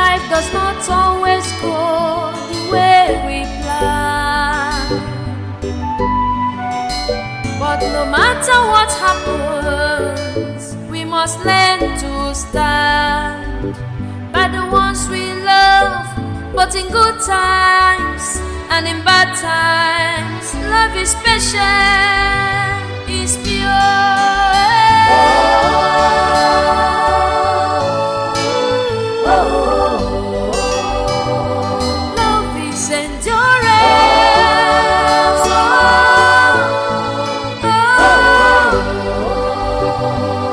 life does not always go the way we plan. But no matter what happens, we must learn to stand by the ones we love. But in good times and in bad times, love is patient, is pure. Love is endurance.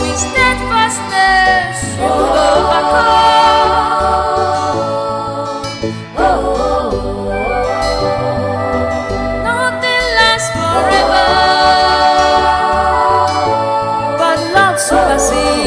With steadfastness you overcome. Nothing lasts forever, but love supersedes.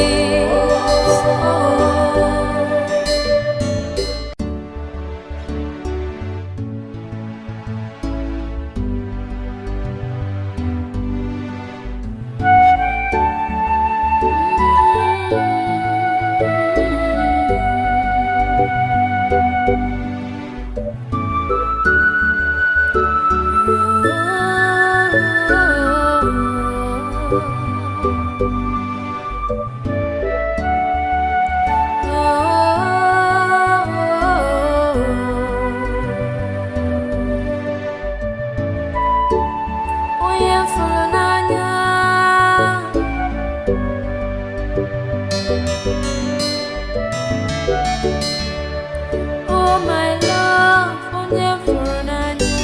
Oh my love, onye fụrụ n'anya.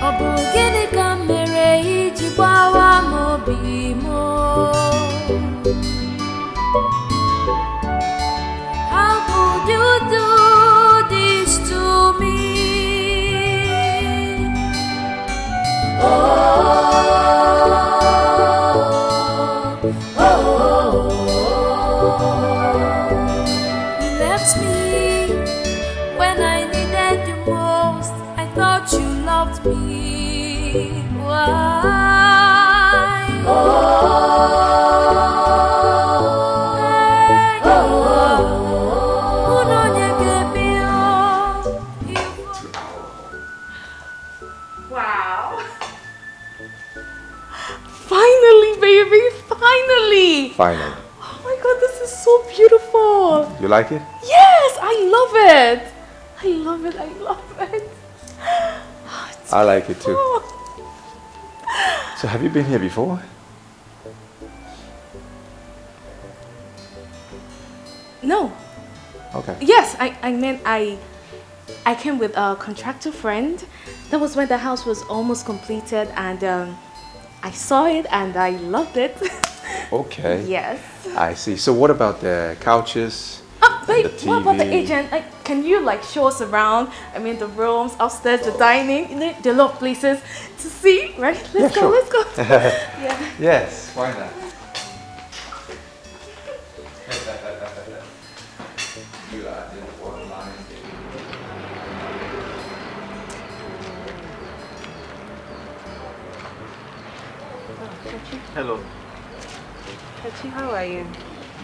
Ọ bụ gịnị ka mere iji gbawa m obi m? How could you do this to me? You left me when I needed you most. I thought you loved me. Why? Wow. Finally, baby, finally. Finally. Oh my God, this is so beautiful. You like it? Yes, I love it. I love it, I love it. I like it too. So have you been here before? No. Okay. Yes, I mean, I came with a contractor friend. That was when the house was almost completed, and I saw it and I loved it. Okay. Yes. I see. So what about the couches? Babe, the what about the TV? agent? Can you show us around? I mean, the rooms, upstairs, the dining. You know, there are a lot of places to see, right? Let's go, sure. let's go. Yeah. Yes, why not? Hello. Kachi, how are you?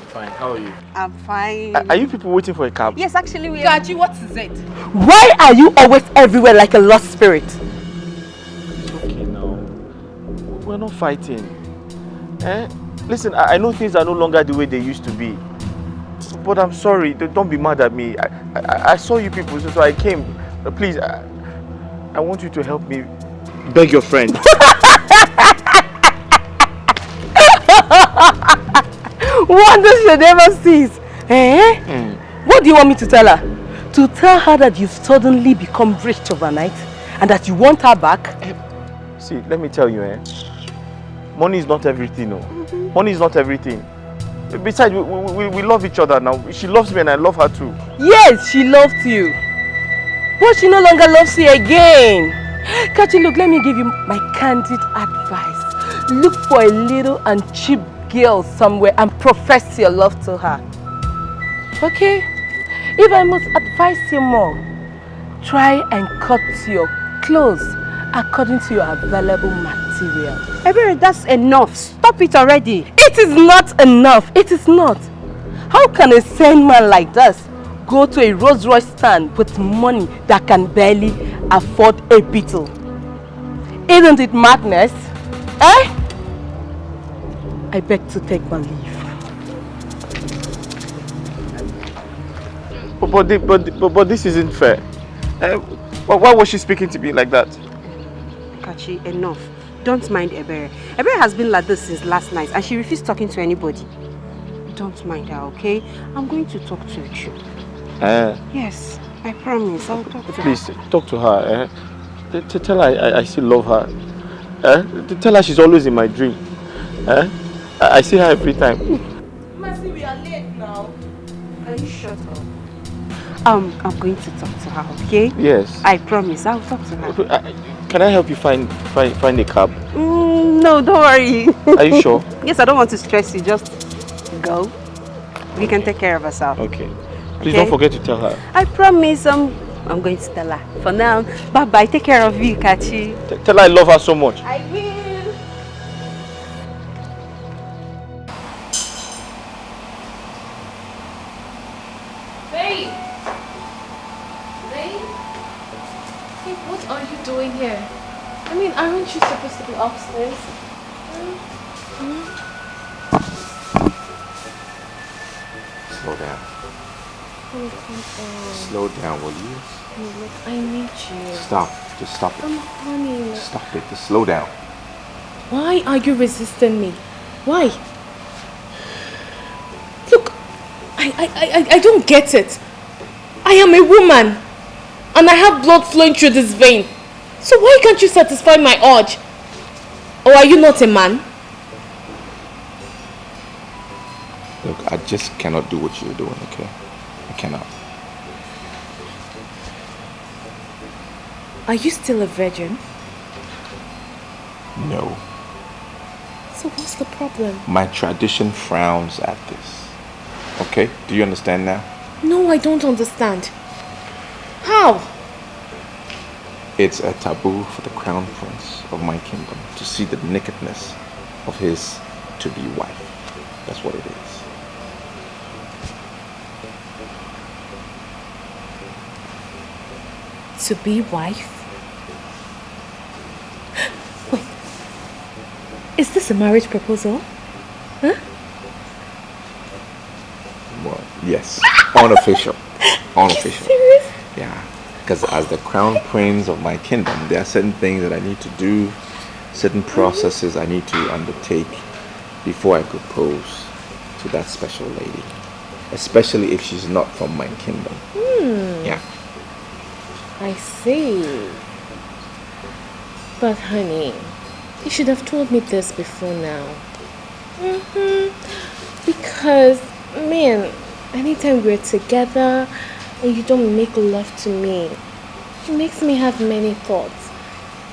Fine. How are you? I'm fine. Are you people waiting for a cab? Yes, actually we are. Kachi, what is it? Why are you always everywhere like a lost spirit? It's okay now. We're not fighting. Eh? Listen, I know things are no longer the way they used to be. But I'm sorry. Don't be mad at me. I saw you people, so I came. Please, I want you to help me beg your friend. Wonders you never cease. Eh? What do you want me to tell her? To tell her that you've suddenly become rich overnight and that you want her back? See, let me tell you, money is not everything, no. Money is not everything. Besides, we love each other now. She loves me and I love her too. Yes, she loved you. But she no longer loves you again. Kachi, look, let me give you my candid advice. Look for a little and cheap girl somewhere and profess your love to her. Okay? If I must advise you more, try and cut your clothes according to your available material. cereal. Ebere, that's enough. Stop it already. It is not enough. It is not. How can a sane man like this go to a Rolls Royce stand with money that can barely afford a beetle? Isn't it madness? Eh? I beg to take my leave. But this isn't fair. Why was she speaking to me like that? Kachi, enough. Don't mind Ebere. Ebere has been like this since last night and she refused talking to anybody. Don't mind her, okay? I'm going to talk to you. Yes, I promise. I'll talk to her. Please, talk to her. Tell her I still love her. Tell her she's always in my dream. I see her every time. Mercy, we are late now. Can you shut up? I'm going to talk to her, okay? Yes. I promise. I'll talk to her. Can I help you find a cab? No, don't worry. Are you sure? Yes, I don't want to stress you. Just go. We can take care of ourselves. Okay. Please don't forget to tell her. I promise. I'm going to tell her. For now, bye-bye. Take care of you, Kachi. Tell her I love her so much. I will. Babe! Babe? Hey, what are you doing here? I mean, aren't you supposed to be upstairs? Slow down. Oh, come on. Slow down, will you? No, look, I need you. Stop. Just stop it. Honey. Stop it. Just slow down. Why are you resisting me? Why? Look, I don't get it. I am a woman and I have blood flowing through this vein. So why can't you satisfy my urge? Or are you not a man? Look, I just cannot do what you're doing, okay? I cannot. Are you still a virgin? No. So what's the problem? My tradition frowns at this. Okay? Do you understand now? No, I don't understand. How? It's a taboo for the crown prince of my kingdom to see the nakedness of his to-be wife. That's what it is. To-be wife? Wait. Is this a marriage proposal? Huh? Well, yes. Unofficial. Unofficial. Serious? Yeah. Because as the crown prince of my kingdom, there are certain things that I need to do, certain processes I need to undertake before I propose to that special lady. Especially if she's not from my kingdom. Yeah. I see. But honey, you should have told me this before now. Because, man, anytime we're together and you don't make love to me, it makes me have many thoughts.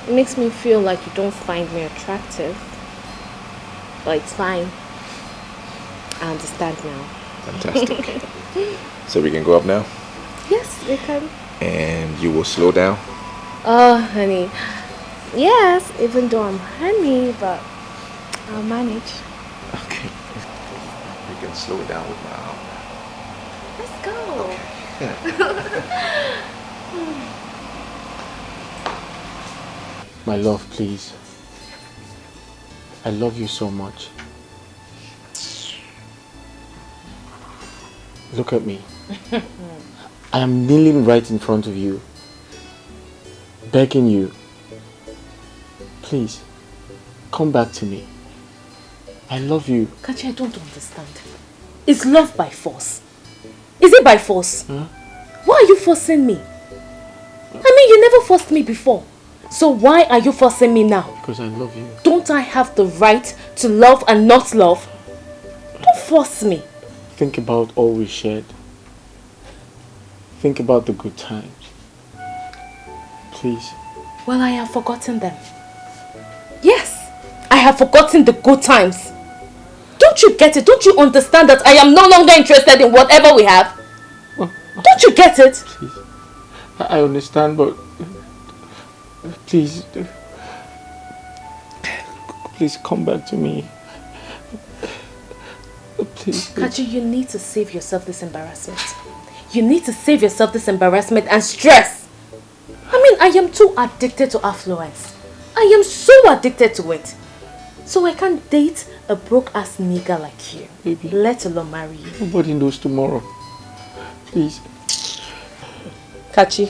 It makes me feel like you don't find me attractive. But it's fine. I understand now. Fantastic. So we can go up now? Yes, we can. And you will slow down? Oh, honey. Yes, even though I'm honey, but I'll manage. Okay. We can slow it down with my arm. Let's go. My love, please. I love you so much. Look at me. I am kneeling right in front of you, begging you, please, come back to me. I love you. Kachi, I don't understand. Is love by force? Is it by force? Huh? Why are you forcing me? I mean, you never forced me before. So why are you forcing me now? Because I love you. Don't I have the right to love and not love? Don't force me. Think about all we shared. Think about the good times. Please. Well, I have forgotten them. Yes, I have forgotten the good times. Don't you get it? Don't you understand that I am no longer interested in whatever we have? Don't you get it? Please. I understand, but please. Please come back to me. Please. Kachi, you need to save yourself this embarrassment. You need to save yourself this embarrassment and stress. I mean, I am too addicted to affluence. I am so addicted to it. So I can't date a broke-ass nigga like you. Baby. Let alone marry you. Nobody knows tomorrow. Please. Kachi.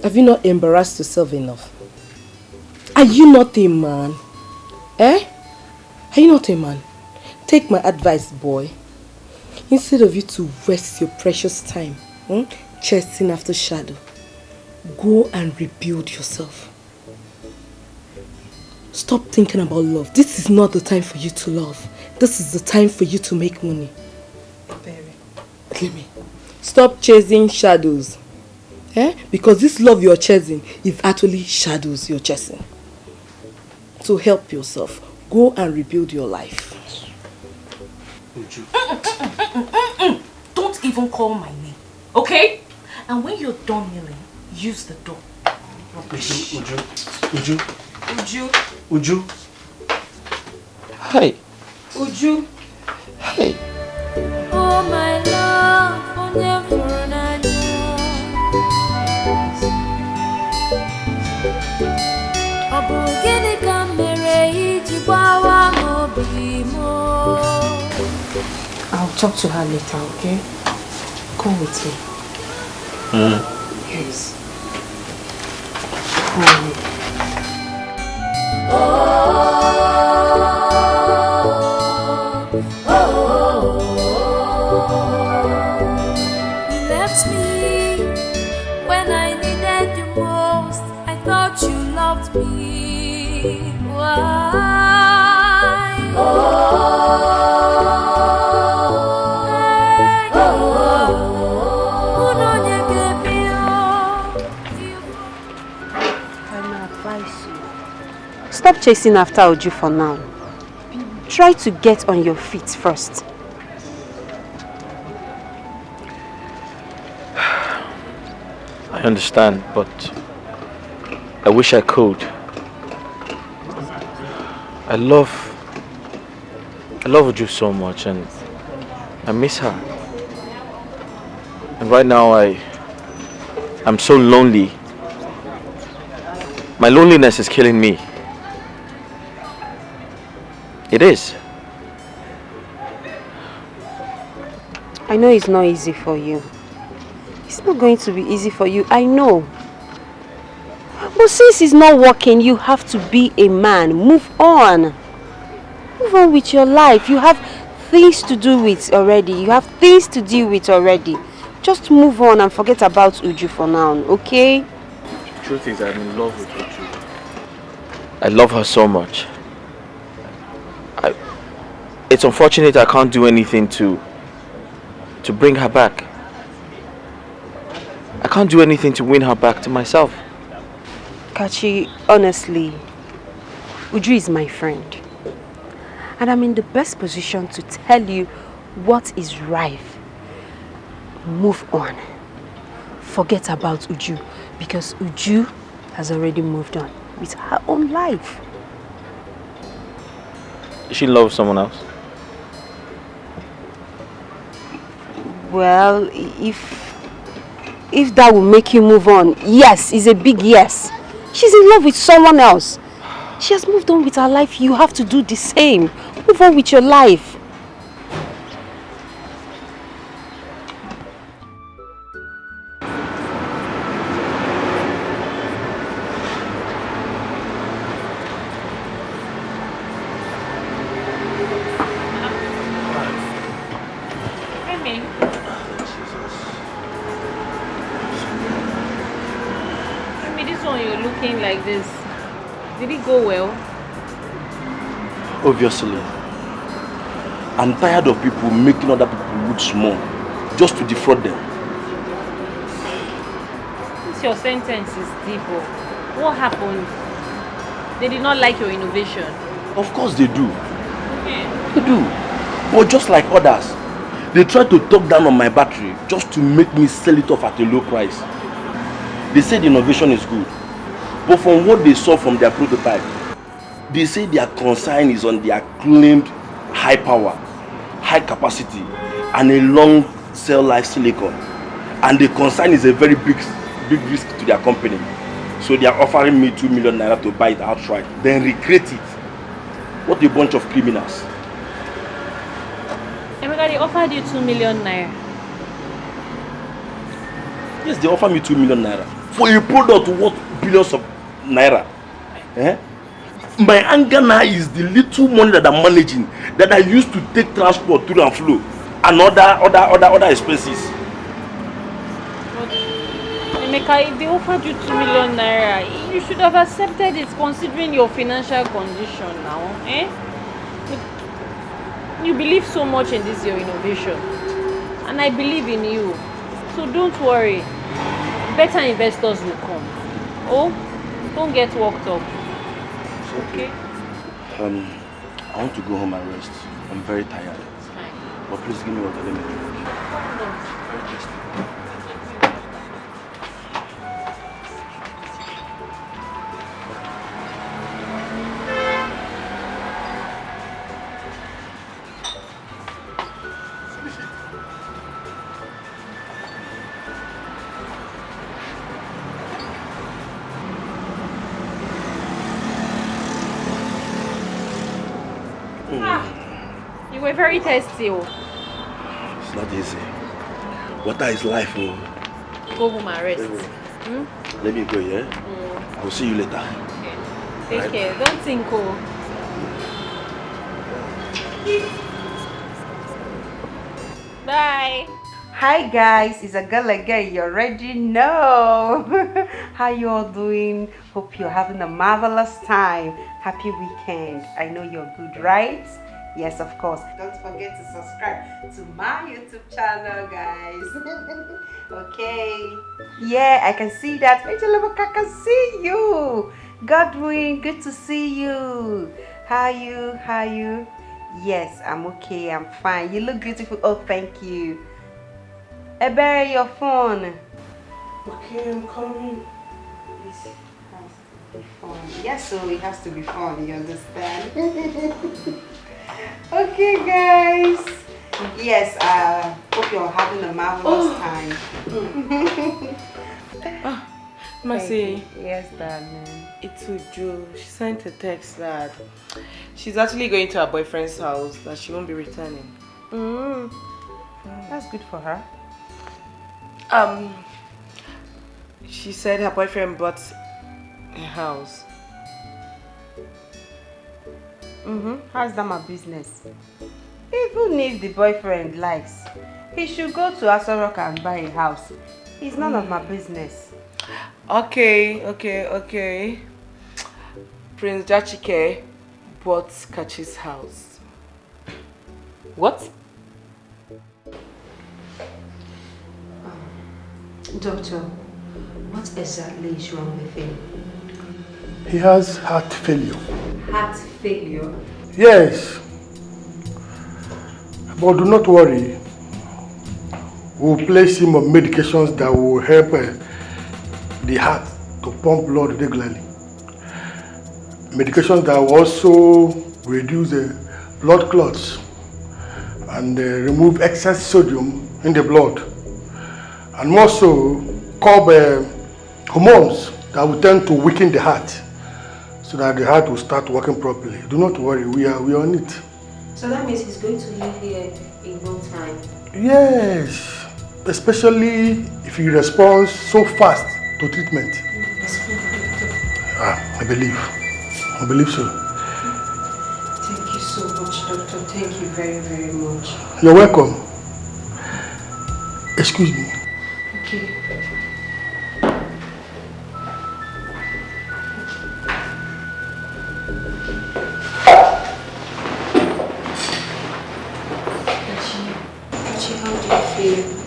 Have you not embarrassed yourself enough? Are you not a man? Eh? Are you not a man? Take my advice, boy. Instead of you to waste your precious time chasing after shadow, go and rebuild yourself. Stop thinking about love. This is not the time for you to love. This is the time for you to make money. Let me. Stop chasing shadows. Eh? Because this love you're chasing is actually shadows you're chasing. So help yourself. Go and rebuild your life. Don't even call my name, okay? And when you're done kneeling, use the door. Uju. Hi. Uju. Hi. Oh my love, onye furu n'anya. Ọ bụ gịnị ka m mere iji gbawa m obi m? I'll talk to her later, okay? Come with me. Yes. Come with me. You left me when I needed you most. I thought you loved me. Why? Stop chasing after Uju for now. Try to get on your feet first. I understand, but I wish I could. I love Uju so much, and I miss her. And right now I'm so lonely. My loneliness is killing me. It is. I know it's not easy for you. It's not going to be easy for you, I know. But since it's not working, you have to be a man. Move on. Move on with your life. You have things to do with already. You have things to deal with already. Just move on and forget about Uju for now, okay? The truth is, I'm in love with Uju. I love her so much. It's unfortunate I can't do anything to bring her back. I can't do anything to win her back to myself. Kachi, honestly, Uju is my friend. And I'm in the best position to tell you what is right. Move on. Forget about Uju, because Uju has already moved on with her own life. She loves someone else. Well, if that will make you move on, yes, it's a big yes. She's in love with someone else. She has moved on with her life. You have to do the same. Move on with your life. Like this, did it go well? Obviously. I'm tired of people making other people look small just to defraud them. Since your sentence is deep, what happened? They did not like your innovation. Of course they do. They do. But just like others, they try to talk down on my battery just to make me sell it off at a low price. They say the innovation is good. But from what they saw from their prototype, they say their consign is on their claimed high power, high capacity, and a long cell life silicon. And the consign is a very big risk to their company. So they are offering me 2 million naira to buy it outright, then recreate it. What a bunch of criminals. Emeka, they offered you 2 million naira. Yes, they offer me 2 million naira for a product worth billions of naira. Eh? My anger now is the little money that I'm managing that I used to take transport to and flow and other expenses. Emeka, if they offered you 2 million naira, you should have accepted it considering your financial condition now. Eh? You believe so much in this your innovation. And I believe in you. So don't worry. Better investors will come. Oh, don't get worked up. Okay? I want to go home and rest. I'm very tired. But please give me water, let me drink. You were very thirsty. Oh. It's not easy. Water is life. Oh. Go home and rest. Let me go, yeah? I'll see you later. Okay. Take care. Don't think, oh. Bye. Hi guys, it's a girl again. You already know. How you all doing? Hope you're having a marvelous time. Happy weekend. I know you're good, right? Yes, of course. Don't forget to subscribe to my YouTube channel, guys. Okay. Yeah, I can see that. I can see you. Godwin, good to see you. How you? Yes, I'm okay. I'm fine. You look beautiful. Oh, thank you. Ebere, your phone. Okay, I'm coming. This has to be fun. Yes, so it has to be fun. You understand? Okay, guys. Yes, hope you're having a marvelous time. Mercy. Yes, darling. It's Uju. She sent a text that she's actually going to her boyfriend's house, that she won't be returning. That's good for her. She said her boyfriend bought a house. How's that my business? Even if the boyfriend likes, he should go to Asorok and buy a house. It's none of my business. Okay. Prince Jachike bought Kachi's house. What? Doctor, what exactly is wrong with him? He has heart failure. Heart failure? Yes. But do not worry. We'll place him on medications that will help the heart to pump blood regularly. Medications that will also reduce blood clots and remove excess sodium in the blood. And also curb hormones that will tend to weaken the heart so that the heart will start working properly. Do not worry, we are on it. So that means he's going to live here in no time? Yes, especially if he responds so fast to treatment. I believe so. Thank you so much, doctor. Thank you very, very much. You're welcome. Excuse me. Okay. Kachi, how do you feel?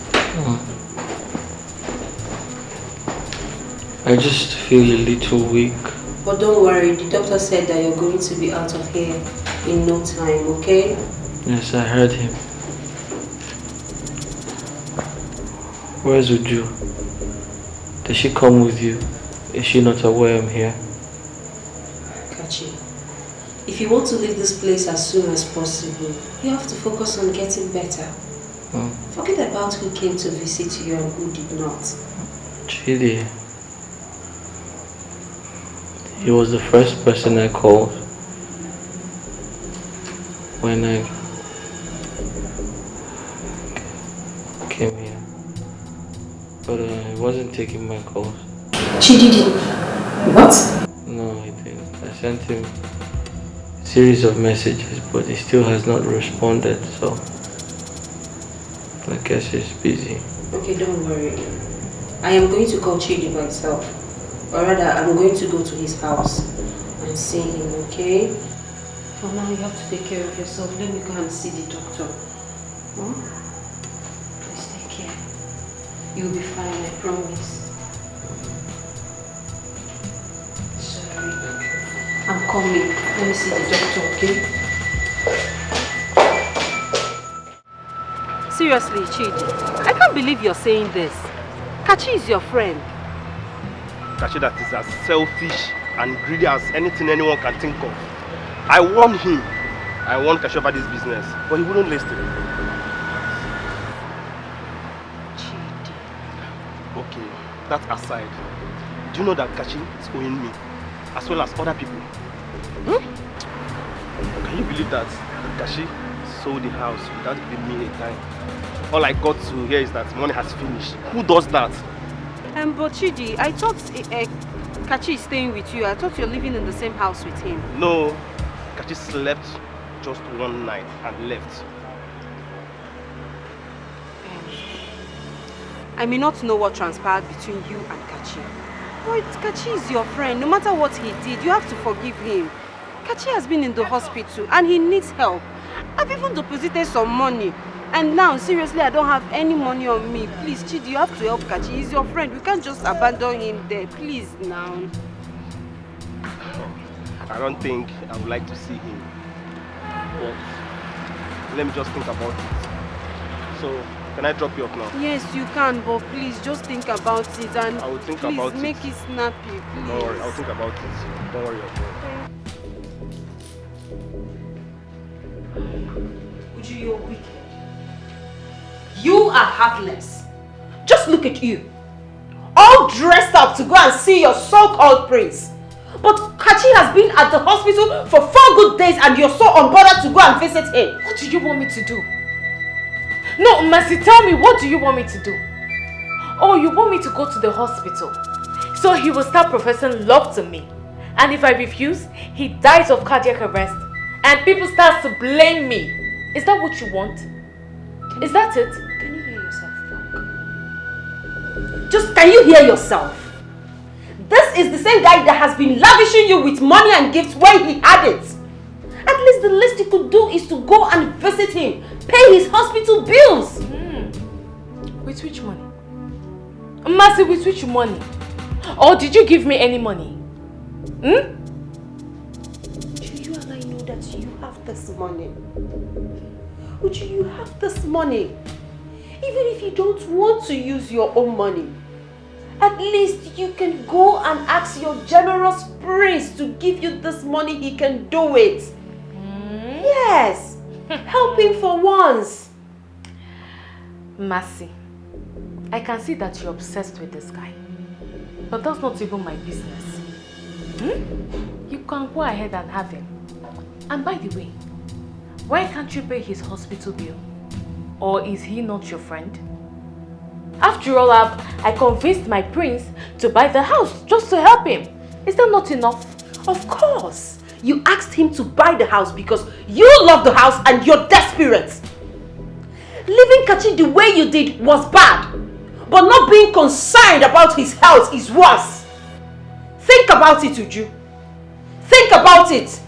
I just feel a little weak. But don't worry, the doctor said that you're going to be out of here in no time, okay? Yes, I heard him. Where's Uju? Does she come with you? Is she not aware I'm here? Kachi, if you want to leave this place as soon as possible, you have to focus on getting better. Forget about who came to visit you and who did not. Chidi. He was the first person I called when I came here. But he wasn't taking my calls. Chidi did. What? No, he didn't. I sent him a series of messages, but he still has not responded, so I guess he's busy. Okay, don't worry. I am going to call Chidi myself. Or rather, I'm going to go to his house and see him, okay? For now, you have to take care of yourself. Let me go and see the doctor. Please take care. You'll be fine, I promise. Sorry. I'm coming. Let me see the doctor, okay? Seriously, Chidi, I can't believe you're saying this. Kachi is your friend. Kachi that is as selfish and greedy as anything anyone can think of. I warned him. I warned Kachi about this business, but he wouldn't listen. Chidi. Okay, that aside, do you know that Kachi is owing me, as well as other people? Can you believe that Kachi sold the house without giving me a dime? All I got to hear is that money has finished. Who does that? But Chidi, I thought Kachi is staying with you. I thought you're living in the same house with him. No, Kachi slept just one night and left. I may not know what transpired between you and Kachi. But Kachi is your friend. No matter what he did, you have to forgive him. Kachi has been in the hospital and he needs help. I've even deposited some money. And now, seriously, I don't have any money on me. Please, Chidi, you have to help Kachi. He's your friend. We can't just abandon him there. Please, now. I don't think I would like to see him. But let me just think about it. So, can I drop you off now? Yes, you can, but please, just think about it. And I will think please about make it. it snappy, please. Don't worry, I'll think about it. Don't worry, Uju, you're wicked. You are heartless. Just look at you. All dressed up to go and see your so-called prince. But Kachi has been at the hospital for 4 good days and you're so unbothered to go and visit him. What do you want me to do? No, Mercy, tell me, what do you want me to do? Oh, you want me to go to the hospital so he will start professing love to me. And if I refuse, he dies of cardiac arrest and people start to blame me. Is that what you want? Is that it? Can you hear yourself talk? Just can you hear yourself? This is the same guy that has been lavishing you with money and gifts when he had it. At least the least you could do is to go and visit him, pay his hospital bills. With which money? Mercy, with which money? Or did you give me any money? Do you and I know that you have this money? Would you have this money? Even if you don't want to use your own money, at least you can go and ask your generous prince to give you this money. He can do it. Yes. Help him for once. Mercy, I can see that you're obsessed with this guy. But that's not even my business. You can go ahead and have him. And by the way, why can't you pay his hospital bill? Or is he not your friend? After all, I convinced my prince to buy the house just to help him. Is that not enough? Of course. You asked him to buy the house because you love the house and you're desperate. Leaving Kachi the way you did was bad. But not being concerned about his health is worse. Think about it, Uju. Think about it.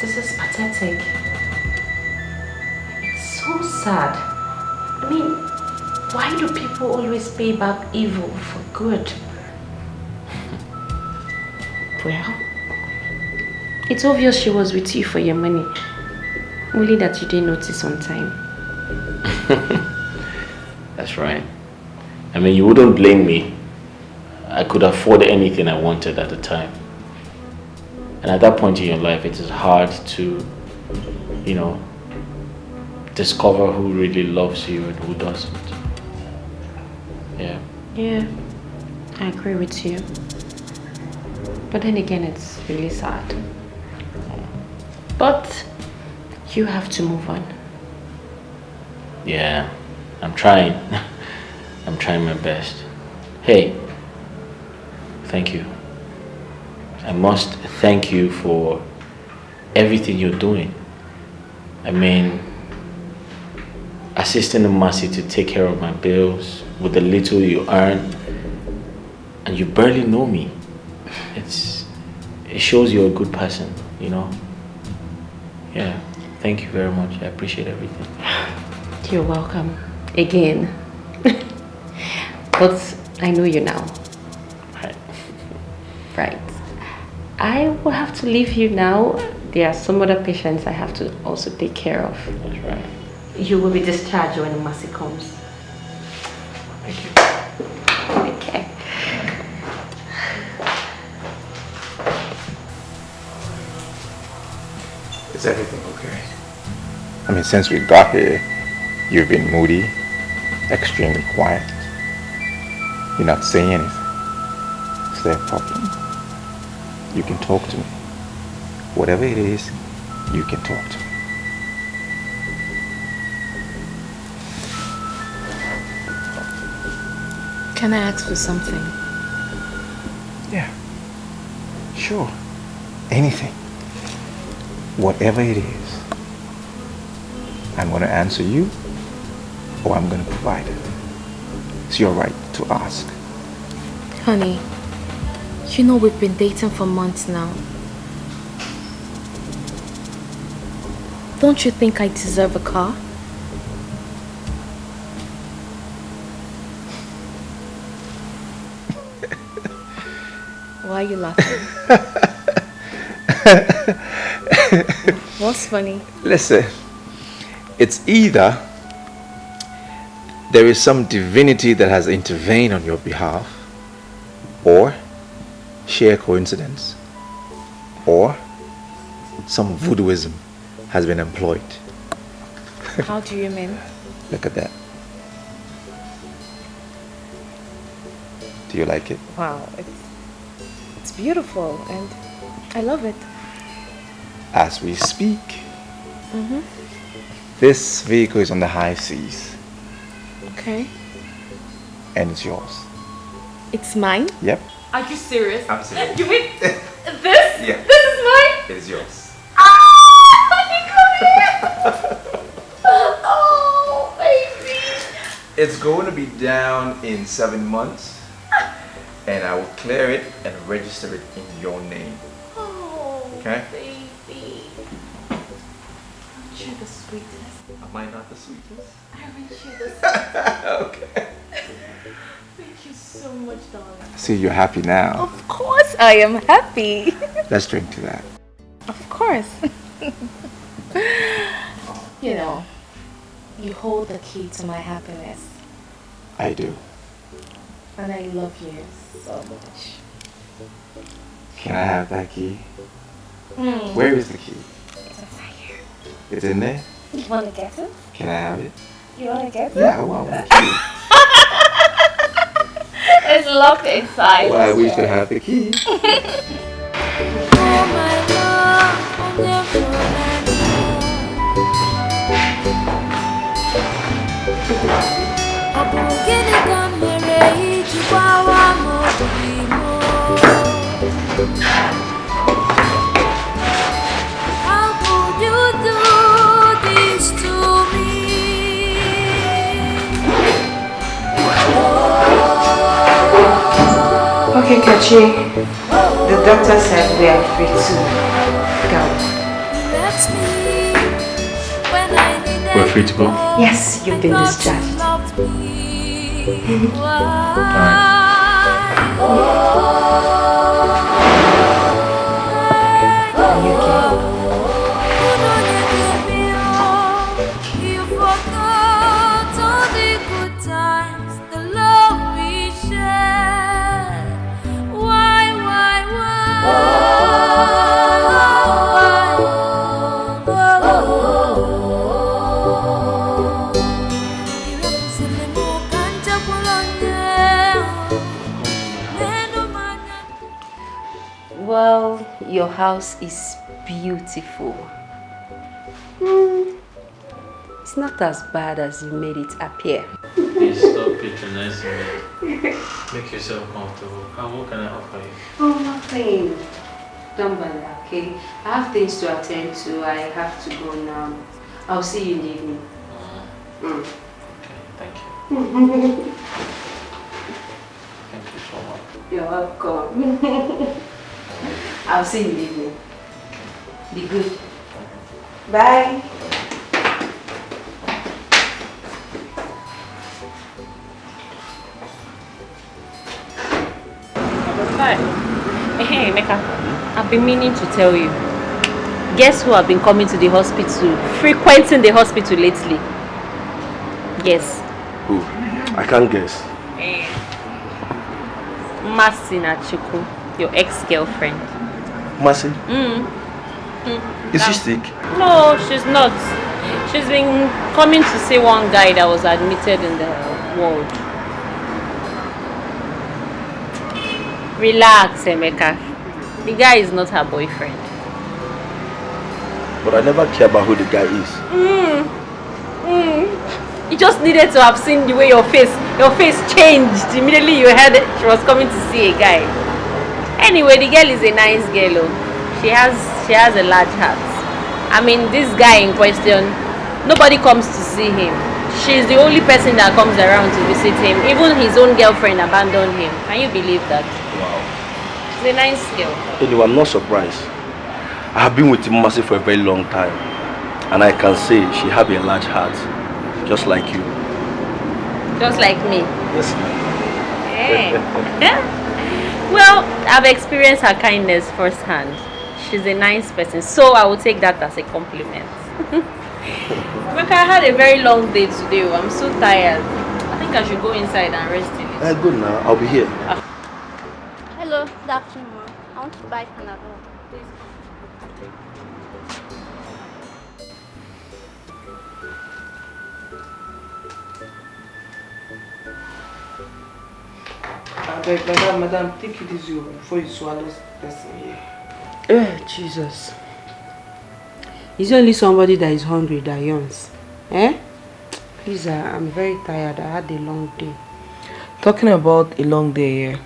This is pathetic. It's so sad. I mean, why do people always pay back evil for good? Well, it's obvious she was with you for your money. Only that you didn't notice on time. That's right. I mean, you wouldn't blame me. I could afford anything I wanted at the time. And at that point in your life, it is hard to, you know, discover who really loves you and who doesn't. Yeah. Yeah, I agree with you. But then again, it's really sad. But you have to move on. Yeah, I'm trying. I'm trying my best. Hey, thank you. I must thank you for everything you're doing. I mean, assisting Mercy to take care of my bills with the little you earn, and you barely know me. It shows you're a good person, you know? Yeah, thank you very much. I appreciate everything. You're welcome. Again. But I know you now. Right. Right. I will have to leave you now. There are some other patients I have to also take care of. That's right. You will be discharged when Mercy comes. Thank you. Okay. Is everything okay? I mean, since we got here, you've been moody, extremely quiet. You're not saying anything. Is there a problem? You can talk to me. Whatever it is, you can talk to me. Can I ask for something? Yeah. Sure. Anything. Whatever it is. I'm going to answer you, or I'm going to provide it. It's your right to ask. Honey, you know we've been dating for months now. Don't you think I deserve a car? Why are you laughing? What's funny? Listen, it's either there is some divinity that has intervened on your behalf, or sheer coincidence, or some voodooism has been employed. How do you mean? Look at that. Do you like it? Wow, it's beautiful and I love it. As we speak, this vehicle is on the high seas. Okay. And it's yours. It's mine? Yep. Are you serious? Absolutely. You mean this? Yeah. This is mine? It is yours. Oh, baby. It's going to be down in 7 months, and I will clear it and register it in your name. Oh, Okay? baby. Aren't you the sweetest? Am I not the sweetest? Aren't you the sweetest? Okay. Thank you so much, darling. See, you're happy now. Of course I am happy. Let's drink to that. Of course. You know, you hold the key to my happiness. I do. And I love you so much. Can I have that key? Where is the key? It's inside here. It's in there? You want to get it? Can I have it? You want to get it? Yeah, I want the key. It's locked inside. Well, I wish to have the key. Oh my love, never how could you do this to me? Okay, Kachi. The doctor said we are free to go. You left me when I needed We're free to go? Yes, you've been because you discharged. loved me. Are you okay? Well, your house is beautiful. It's not as bad as you made it appear. Please stop patronizing me. Make yourself comfortable. What can I offer you? Oh, nothing. Don't bother, okay? I have things to attend to. I have to go now. I'll see you in the evening. Okay, thank you. Thank you so much. You're welcome. I'll see you in the evening. Be good. Bye. Hey, Mecca. I've been meaning to tell you. Guess who have been coming to the hospital, frequenting the hospital lately? Guess. Who? I can't guess. Masina Chuku, your ex-girlfriend. Mercy? Is she sick? No, she's not. She's been coming to see one guy that was admitted in the ward. Relax, Emeka. The guy is not her boyfriend. But I never care about who the guy is. You just needed to have seen the way your face changed immediately you heard she was coming to see a guy. Anyway, the girl is a nice girl. She has a large heart. I mean, this guy in question, nobody comes to see him. She's the only person that comes around to visit him. Even his own girlfriend abandoned him. Can you believe that? Wow. She's a nice girl. Anyway, I'm not surprised. I have been with Mercy for a very long time. And I can say she has a large heart. Just like you. Just like me? Yes. Hey. Well, I've experienced her kindness firsthand. She's a nice person. So I will take that as a compliment. Rebecca, I had a very long day today. I'm so tired. I think I should go inside and rest a little. Good now. I'll be here. Hello, good afternoon. I want to buy Panadol, please. Madam, take it easy before you swallow this person here. Jesus. It's only somebody that is hungry that yawns. Please, I'm very tired. I had a long day. Talking about a long day,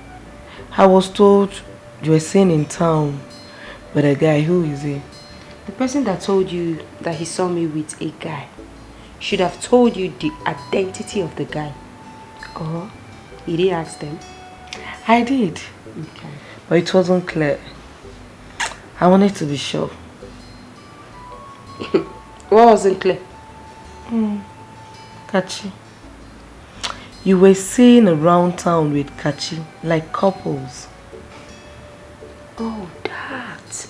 I was told you were seen in town with a guy. Who is he? The person that told you that he saw me with a guy should have told you the identity of the guy. Oh, you didn't ask them? I did. Okay. But it wasn't clear. I wanted to be sure. What wasn't clear? Kachi. You were seen around town with Kachi, like couples. Oh, that.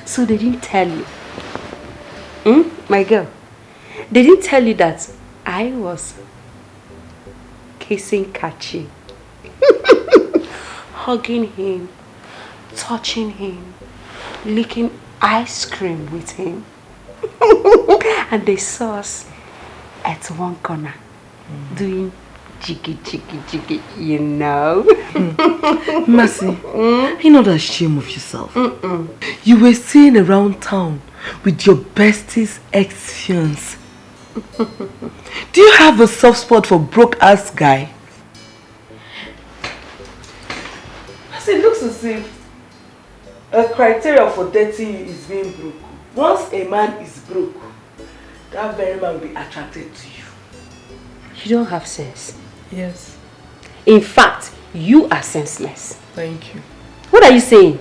So they didn't tell you? My girl, they didn't tell you that I was kissing Kachi, hugging him, touching him, licking ice cream with him. And they saw us at one corner doing jiggy, you know. Mercy, you're not ashamed of yourself. You were seen around town with your bestie's ex-fiance. Do you have a soft spot for broke-ass guy? Mercy, it looks as if a criteria for dating you is being broke. Once a man is broke, that very man will be attracted to you. You don't have sense. Yes. In fact, you are senseless. Thank you. What are you saying?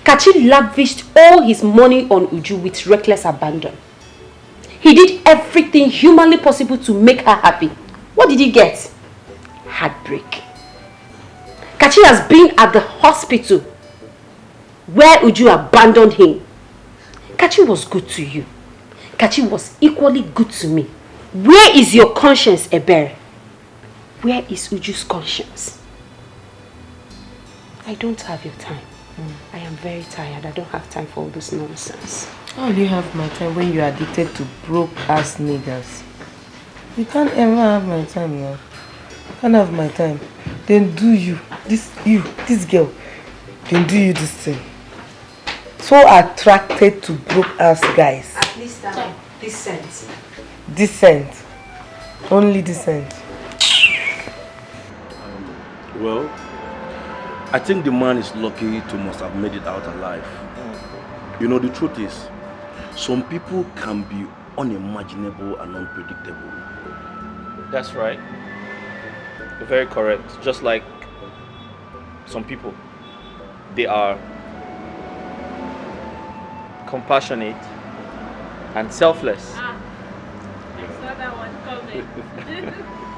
Kachi lavished all his money on Uju with reckless abandon. He did everything humanly possible to make her happy. What did he get? Heartbreak. Kachi has been at the hospital where Uju abandoned him. Kachi was good to you. Kachi was equally good to me. Where is your conscience, Ebere? Where is Uju's conscience? I don't have your time. I am very tired. I don't have time for all this nonsense. How will you have my time when you're addicted to broke-ass niggas? You can't ever have my time now. You can't have my time. Then do this girl, then do you this thing. So attracted to broke-ass guys. At least I'm decent. Decent. Only decent. Well, I think the man is lucky to must have made it out alive. You know, the truth is, some people can be unimaginable and unpredictable. That's right. You're very correct. Just like some people, they are compassionate and selfless. I saw that one coming.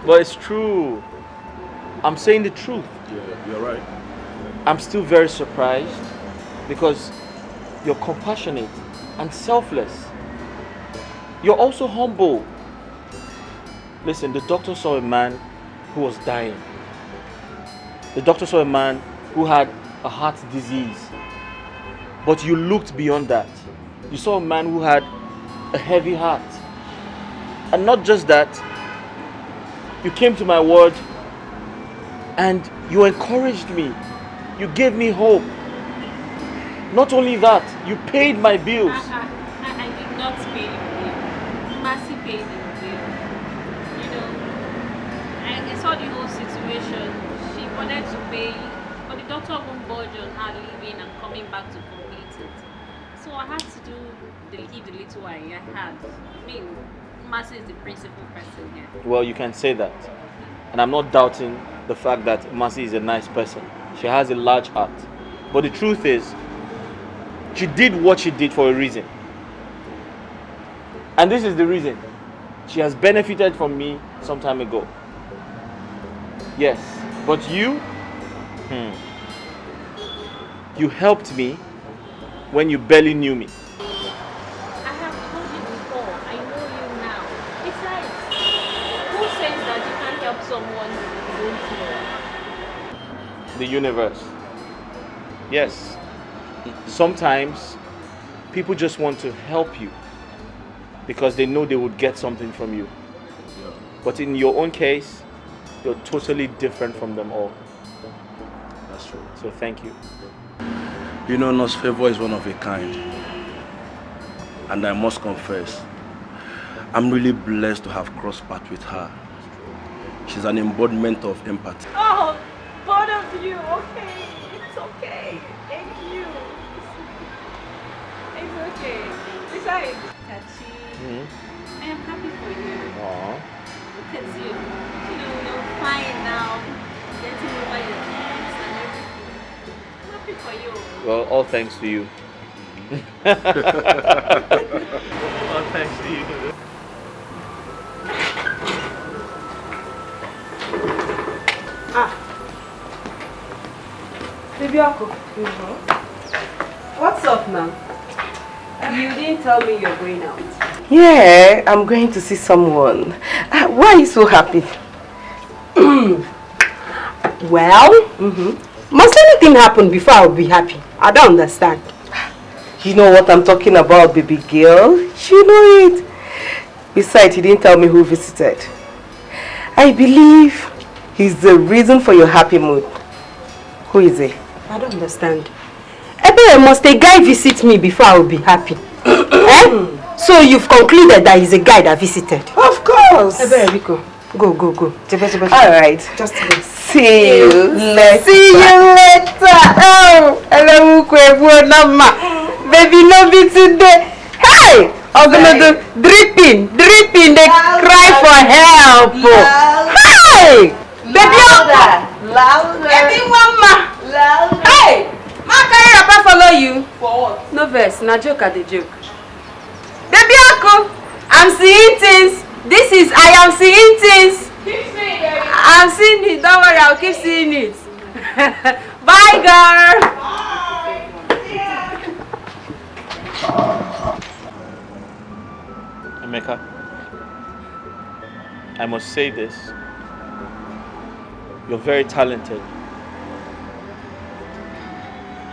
But it's true. I'm saying the truth. Yeah, you're right. I'm still very surprised because you're compassionate and selfless. You're also humble. Listen, the doctor saw a man who was dying. The doctor saw a man who had a heart disease. But you looked beyond that. You saw a man who had a heavy heart. And not just that, you came to my word and you encouraged me. You gave me hope. Not only that, you paid my bills. I did not pay the bill. Mercy paid the bill. You know, I saw the whole situation. She wanted to pay, but the doctor won't budge on her leaving and coming back to complete it. So I had to give the little I had. I mean, Mercy is the principal person here. Well, you can say that. And I'm not doubting the fact that Mercy is a nice person. She has a large heart. But the truth is, she did what she did for a reason. And this is the reason. She has benefited from me some time ago. Yes. But you helped me when you barely knew me. I have told you before, I know you now. Besides, who says that you can't help someone you don't know? The universe. Yes. Sometimes people just want to help you because they know they would get something from you. But in your own case, you're totally different from them all. That's true. So thank you. You know, Nurse Favor is one of a kind. And I must confess, I'm really blessed to have crossed paths with her. She's an embodiment of empathy. Oh, both of you, okay. It's okay. Thank you. It's okay. Besides, Tachi, I am happy for you. Aww. Look at you. You know, you're fine now. Getting over your ex and everything. I'm happy for you. Well, all thanks to you. All thanks to you. Baby Uncle. What's up now? You didn't tell me you're going out. Yeah, I'm going to see someone. Why are you so happy? Well, must anything happen before I'll be happy? I don't understand. You know what I'm talking about, baby girl. You know it. Besides, he didn't tell me who visited. I believe he's the reason for your happy mood. Who is he? I don't understand. Ebe, must a guy visit me before I will be happy? Eh? So you've concluded that he's a guy that visited? Of course. Ebe, Rico, go. Alright. Just go. See you later. Oh, hello, baby, no be today. Hey! I'm gonna do dripping. They cry for help. Hey! Baby, Louder. baby, mama. Hey! Ma carry Papa follow you. For what? No verse, na joke at the joke. Baby, uncle, I'm seeing things. I am seeing things. Keep seeing it. I'm seeing it. Don't worry, I'll keep seeing it. Bye, girl. Emeka, I must say this. You're very talented.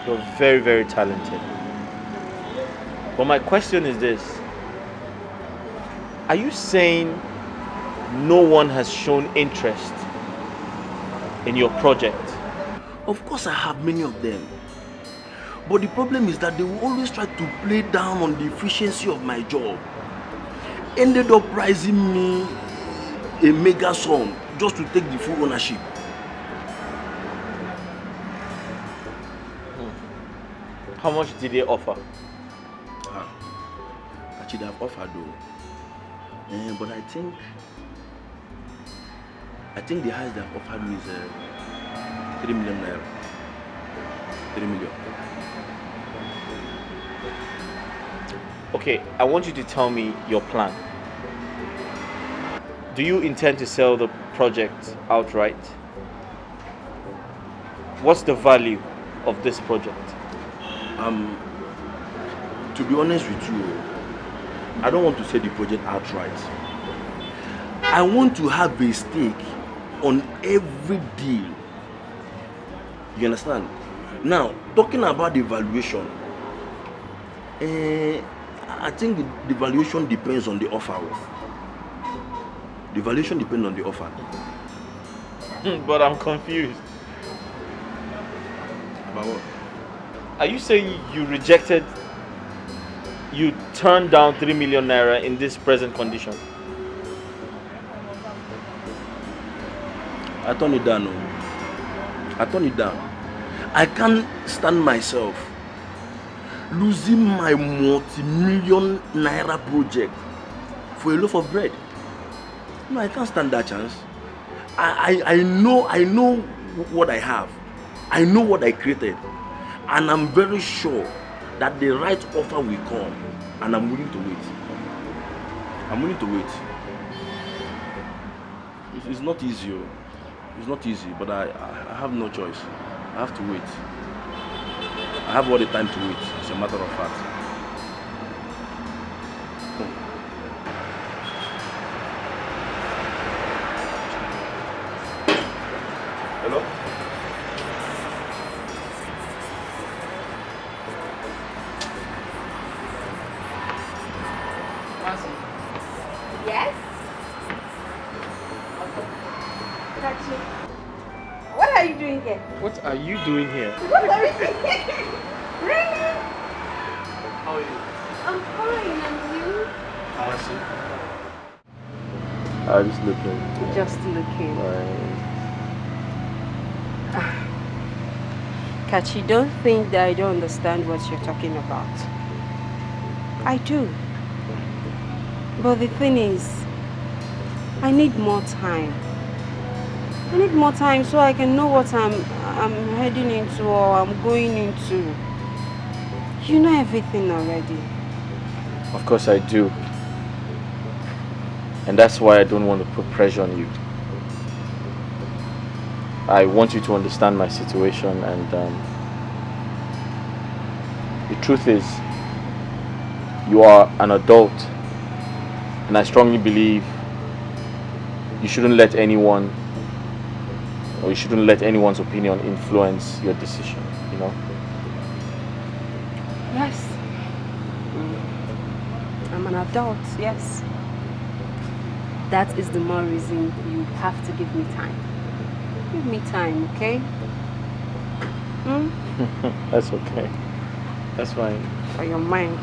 You're very, very talented. But my question is this. Are you saying no one has shown interest in your project? Of course I have many of them. But the problem is that they will always try to play down on the efficiency of my job. Ended up pricing me a mega sum just to take the full ownership. How much did they offer? Actually, they have offered though. But I think the highest they have offered me is 3 million naira. 3 million. Okay, I want you to tell me your plan. Do you intend to sell the project outright? What's the value of this project? To be honest with you, I don't want to sell the project outright. I want to have a stake on every deal. You understand? Now, talking about the valuation, I think the valuation depends on the offer. The valuation depends on the offer. But I'm confused. About what? Are you saying you turned down 3 million naira in this present condition? I turned it down. I turned it down. I can't stand myself losing my multi-million naira project for a loaf of bread. No, I can't stand that chance. I know what I have. I know what I created. And I'm very sure that the right offer will come. And I'm willing to wait. I'm willing to wait. It's not easy. It's not easy, but I have no choice. I have to wait. I have all the time to wait, as a matter of fact. Hello? Yes? What are you doing here? What are you doing here? What are you doing here? Really? How are you? I'm fine, and you? How is it? I'm just looking. Just looking. Kachi, don't think that I don't understand what you're talking about. I do. But the thing is, I need more time. I need more time so I can know what I'm heading into or I'm going into. You know everything already. Of course I do. And that's why I don't want to put pressure on you. I want you to understand my situation, and the truth is, you are an adult, and I strongly believe you shouldn't let anyone, or you shouldn't let anyone's opinion influence your decision, you know? Yes. I'm an adult, yes. That is the more reason you have to give me time. Give me time, okay? That's okay. That's fine. For your mind.